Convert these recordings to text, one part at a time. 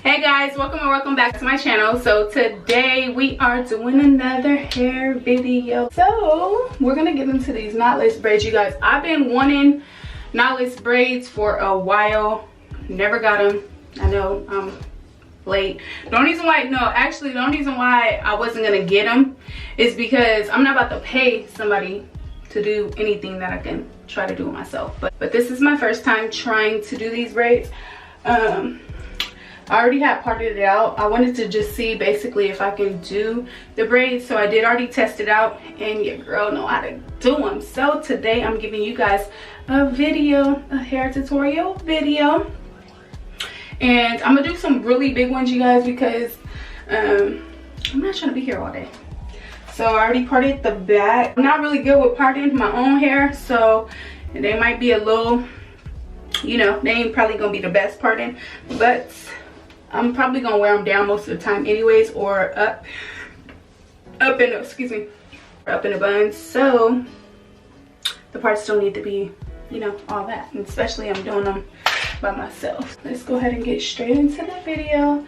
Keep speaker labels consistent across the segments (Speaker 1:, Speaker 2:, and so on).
Speaker 1: Hey guys, welcome and welcome back to my channel. So today we are doing another hair video. So we're gonna get into these knotless braids, you guys. I've been wanting knotless braids for a while, never got them. I know I'm late. The only reason why I wasn't gonna get them is because I'm not about to pay somebody to do anything that I can try to do it myself. But this is my first time trying to do these braids. I already had parted it out. I wanted to just see basically if I can do the braids. So I did already test it out, and your girl know how to do them. So today I'm giving you guys a video, a hair tutorial video. And I'm gonna do some really big ones, you guys, because I'm not trying to be here all day. So I already parted the back. I'm not really good with parting my own hair, so they might be a little, you know, they ain't probably gonna be the best parting, but I'm probably gonna wear them down most of the time anyways, or up in a bun. So the parts don't need to be, you know, all that, and especially I'm doing them by myself. Let's go ahead and get straight into the video.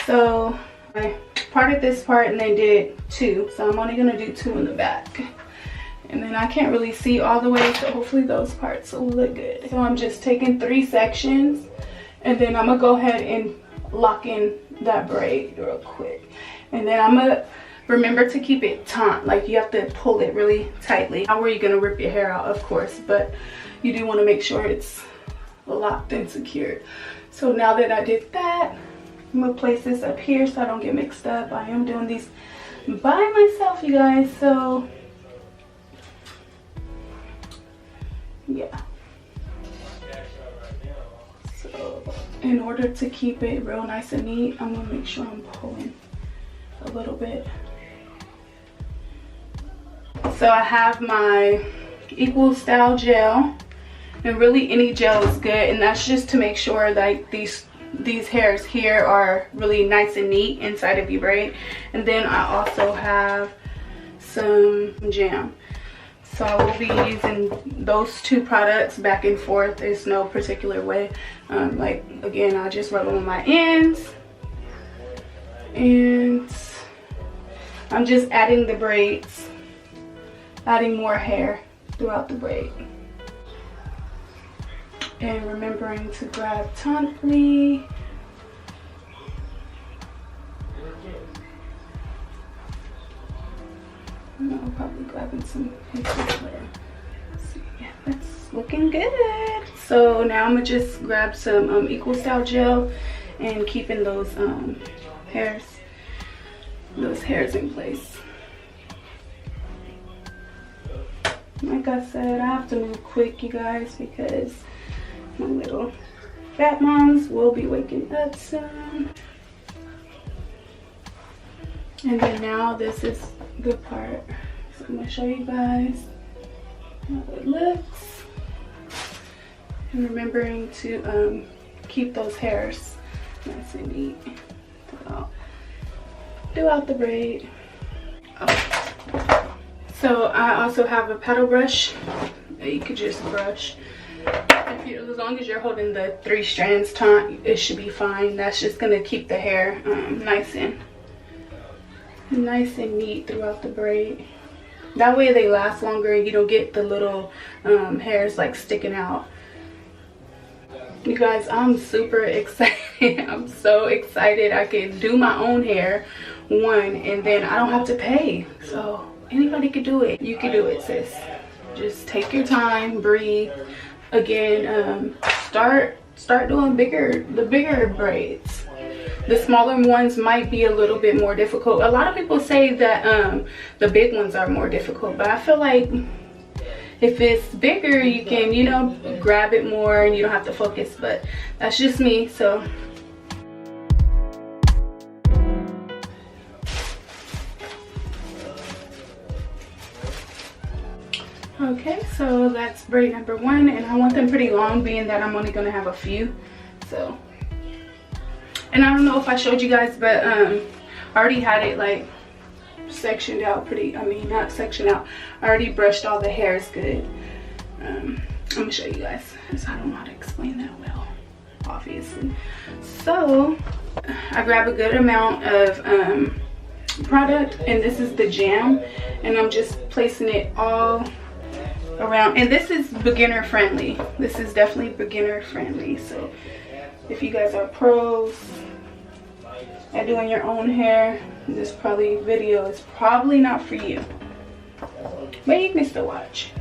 Speaker 1: So I parted this part and then did two, so I'm only gonna do two in the back, and then I can't really see all the way, so hopefully those parts will look good. So I'm just taking 3 sections, and then I'm gonna go ahead and lock in that braid real quick, and then I'm gonna remember to keep it taut. Like, you have to pull it really tightly. Not where you're gonna rip your hair out, of course, but you do want to make sure it's locked and secured. So now that I did that, I'm gonna place this up here so I don't get mixed up. I am doing these by myself, you guys, so yeah. So in order to keep it real nice and neat, I'm gonna make sure I'm pulling a little bit. So I have my equal style gel, and really any gel is good, and that's just to make sure like these hairs here are really nice and neat inside of your braid. And then I also have some jam. So I will be using those 2 products back and forth. There's no particular way. Like, again, I just rub them on my ends, and I'm just adding the braids, adding more hair throughout the braid, and remembering to grab tightly. I'm probably grabbing some pieces later. So yeah, that's looking good. So now I'm gonna just grab some equal style gel and keeping those hairs in place. Like I said, I have to move quick, you guys, because my little fat moms will be waking up soon. And then now this is the part. So I'm gonna show you guys how it looks, and remembering to keep those hairs nice and neat throughout the braid. Oh. So I also have a paddle brush that you could just brush. As long as you're holding the 3 strands taut, it should be fine. That's just gonna keep the hair nice and neat throughout the braid. That way they last longer and you don't get the little hairs like sticking out. You guys, I'm super excited. I'm so excited I can do my own hair, and then I don't have to pay. So anybody could do it. You can do it, sis. Just take your time, breathe. Again, start doing the bigger braids. The smaller ones might be a little bit more difficult. A lot of people say that the big ones are more difficult, but I feel like if it's bigger, you can, you know, grab it more and you don't have to focus. But that's just me. So okay, so that's braid number 1, and I want them pretty long, being that I'm only gonna have a few. So, and I don't know if I showed you guys, but I already had it like sectioned out not sectioned out. I already brushed all the hairs good. I'm gonna show you guys, because I don't know how to explain that well, obviously. So I grab a good amount of product, and this is the jam, and I'm just placing it all around. And this is beginner friendly. This is definitely beginner friendly. So if you guys are pros at doing your own hair, this video is probably not for you, but you can still watch.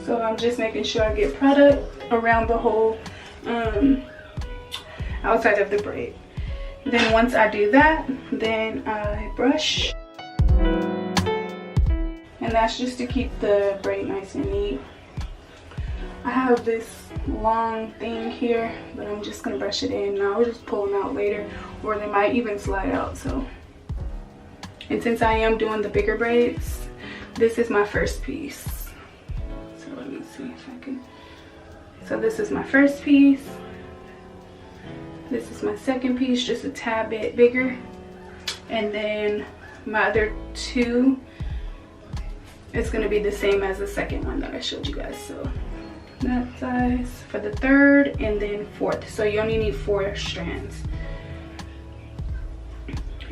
Speaker 1: So I'm just making sure I get product around the whole outside of the braid. Then once I do that, then I brush, and that's just to keep the braid nice and neat. I have this long thing here, but I'm just gonna brush it in. I'll just pull them out later, or they might even slide out. So, and since I am doing the bigger braids, this is my first piece. So let me see if I can. So this is my first piece. This is my second piece, just a tad bit bigger. And then my other two, it's gonna be the same as the second one that I showed you guys. So that size for the third and then fourth. So you only need 4 strands.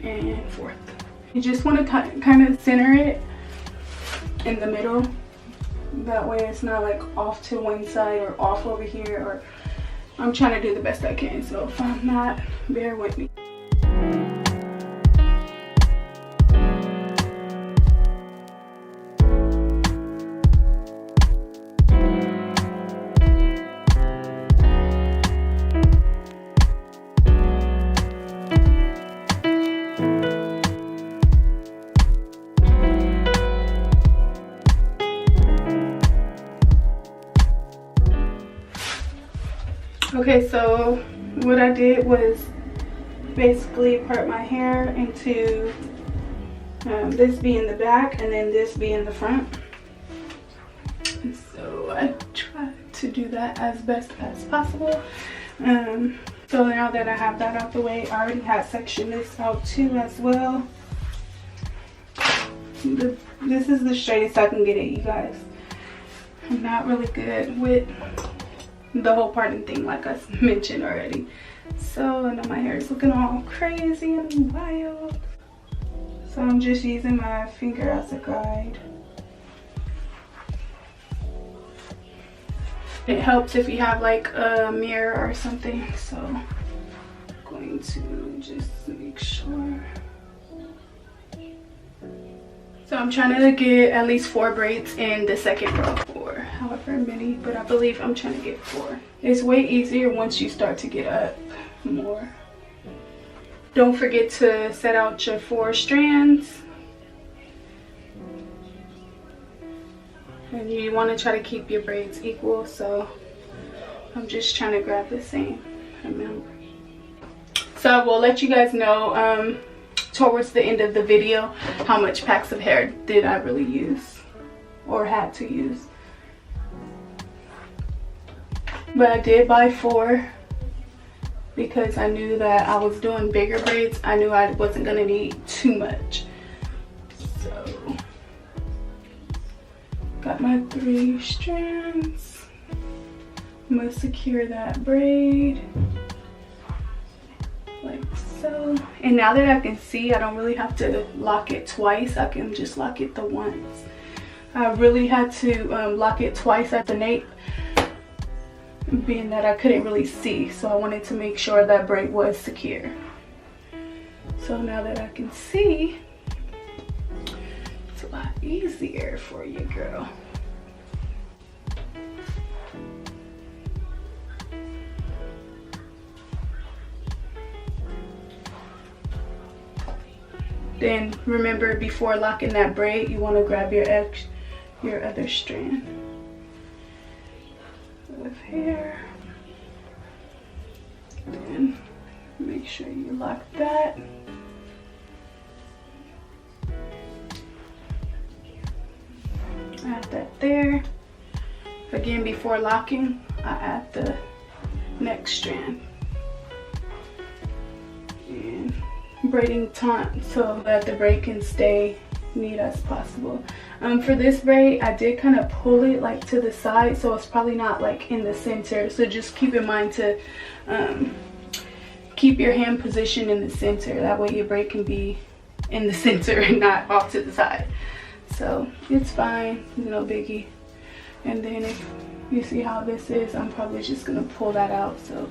Speaker 1: And fourth. You just wanna kind of center it in the middle. That way it's not like off to one side or off over here, or I'm trying to do the best I can, so if I'm not, bear with me. Okay, so what I did was basically part my hair into this being the back and then this being the front. And so I tried to do that as best as possible. So now that I have that out the way, I already had sectioned this out too as well. This is the straightest I can get it, you guys. I'm not really good with the whole parting thing, like I mentioned already. So I know my hair is looking all crazy and wild. So I'm just using my finger as a guide. It helps if you have like a mirror or something. So I'm going to just make sure. So I'm trying to get at least 4 braids in the second row, or however many, but I believe I'm trying to get 4. It's way easier once you start to get up more. Don't forget to set out your 4 strands. And you want to try to keep your braids equal, so I'm just trying to grab the same amount. So I will let you guys know towards the end of the video how much packs of hair did I really use or had to use. But I did buy 4 because I knew that I was doing bigger braids. I knew I wasn't gonna need too much. So got my 3 strands. I'm gonna secure that braid like so. And now that I can see, I don't really have to lock it twice. I can just lock it the once. I really had to lock it twice at the nape, being that I couldn't really see, so I wanted to make sure that braid was secure. So now that I can see, it's a lot easier for you, girl. Then remember, before locking that braid, you want to grab your other strand of hair. Then make sure you lock that. Add that there. Again, before locking, I add the next strand. And braiding taut so that the braid can stay neat as possible. For this braid, I did kind of pull it like to the side, so it's probably not like in the center. So just keep in mind to keep your hand positioned in the center. That way your braid can be in the center and not off to the side. So it's fine, no biggie. And then if you see how this is, I'm probably just gonna pull that out. So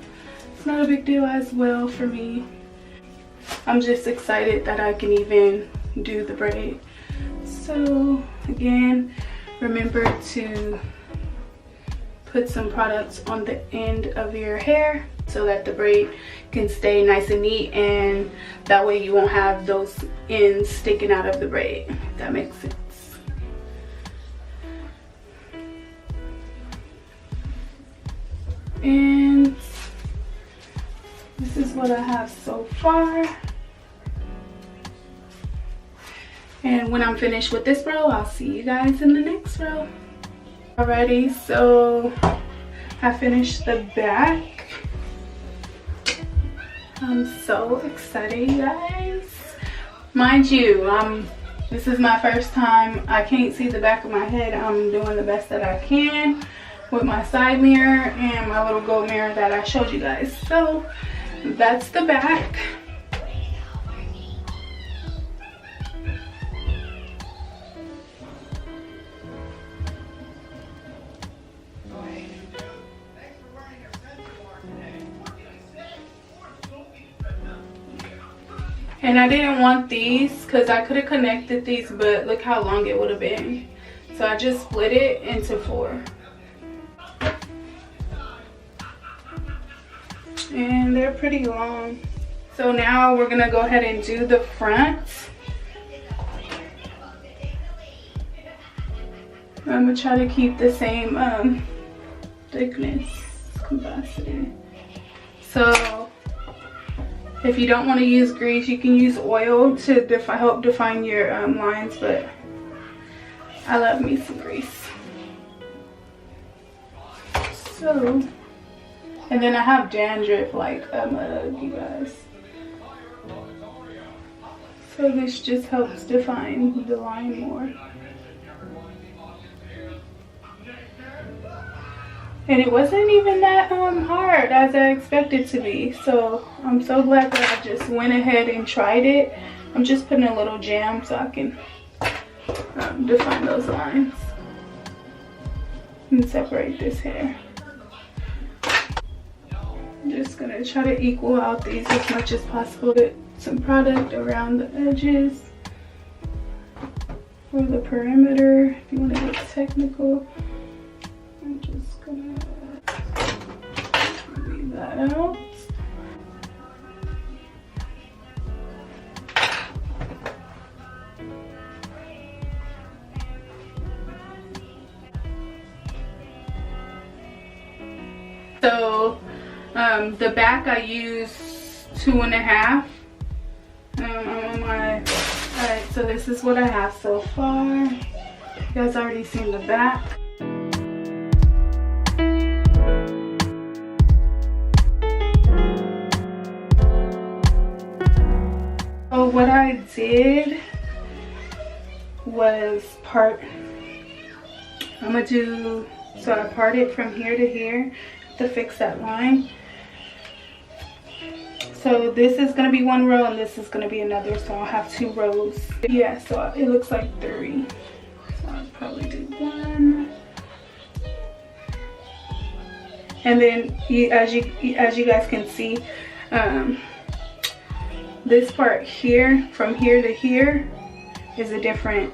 Speaker 1: it's not a big deal as well for me. I'm just excited that I can even do the braid. So again, remember to put some products on the end of your hair so that the braid can stay nice and neat, and that way you won't have those ends sticking out of the braid, if that makes sense. And this is what I have so far. And when I'm finished with this row, I'll see you guys in the next row. Alrighty, so I finished the back. I'm so excited, you guys. Mind you, this is my first time. I can't see the back of my head. I'm doing the best that I can with my side mirror and my little gold mirror that I showed you guys. So that's the back. And I didn't want these because I could have connected these, but look how long it would have been. So I just split it into 4. And they're pretty long. So now we're gonna go ahead and do the front. I'm gonna try to keep the same thickness, capacity. So if you don't want to use grease, you can use oil to help define your lines, but I love me some grease. So, and then I have dandruff like a mug, you guys. So this just helps define the line more. And it wasn't even that hard as I expected to be. So I'm so glad that I just went ahead and tried it. I'm just putting a little jam so I can define those lines and separate this hair. I'm just gonna try to equal out these as much as possible. Put some product around the edges for the perimeter, if you want to get technical. I'm just gonna leave that out. So the back I use 2.5. I'm on my, alright, so this is what I have so far. You guys already seen the back. So what I did was so I parted from here to here to fix that line. So this is going to be 1 row and this is going to be another, so I'll have 2 rows. Yeah, so it looks like 3. So I'll probably do 1. And then as you guys can see, this part here, from here to here, is a different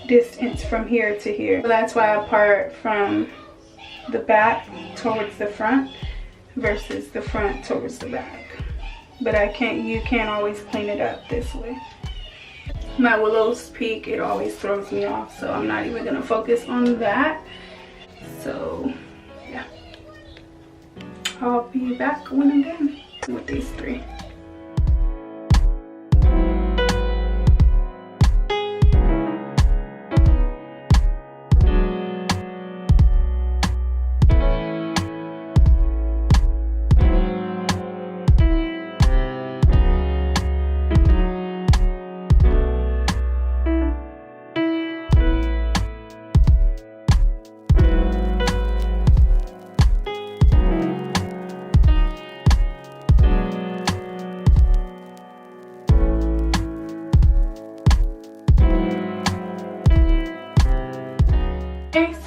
Speaker 1: distance from here to here. So that's why I part from the back towards the front versus the front towards the back. But you can't always clean it up this way. My willow's peak, it always throws me off, so I'm not even gonna focus on that. So yeah, I'll be back when I'm done with these 3.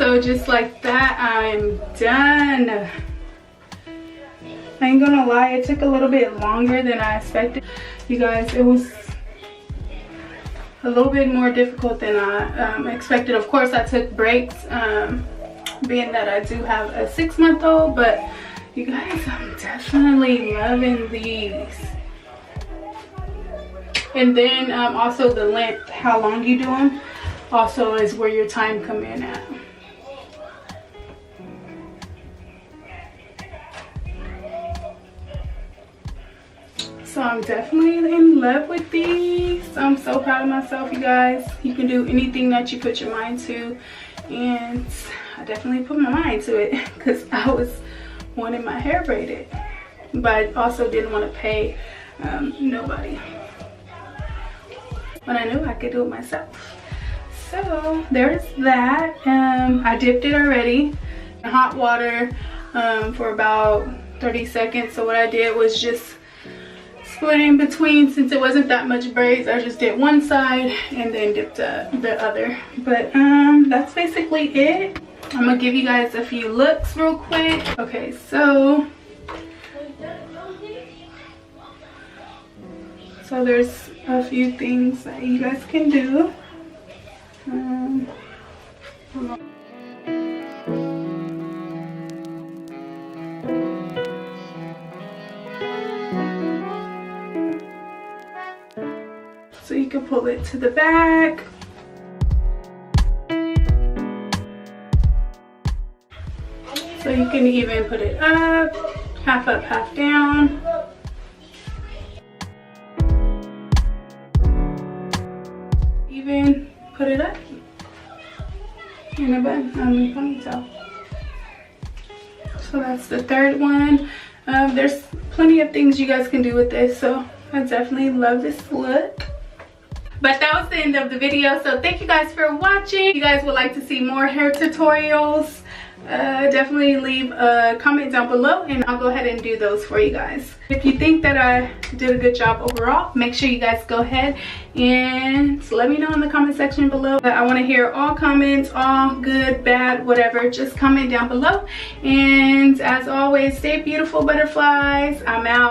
Speaker 1: So just like that, I'm done. I ain't gonna lie, it took a little bit longer than I expected. You guys, it was a little bit more difficult than I expected. Of course, I took breaks, being that I do have a 6-month-old, but you guys, I'm definitely loving these. And then also the length, how long you do them, also is where your time come in at. So I'm definitely in love with these. I'm so proud of myself, you guys. You can do anything that you put your mind to, and I definitely put my mind to it because I was wanting my hair braided, but I also didn't want to pay nobody when I knew I could do it myself. So there's that. I dipped it already in hot water for about 30 seconds. So what I did was just split in between. Since it wasn't that much braids, I just did one side and then dipped the other. But that's basically it. I'm gonna give you guys a few looks real quick. Okay, so there's a few things that you guys can do. So you can pull it to the back. So you can even put it up, half up, half down. Even put it up in a bun, ponytail. So that's the third one. There's plenty of things you guys can do with this, so I definitely love this look. But that was the end of the video, so thank you guys for watching. If you guys would like to see more hair tutorials, definitely leave a comment down below and I'll go ahead and do those for you guys. If you think that I did a good job overall, make sure you guys go ahead and let me know in the comment section below. I want to hear all comments, all good, bad, whatever. Just comment down below. And as always, stay beautiful, butterflies. I'm out.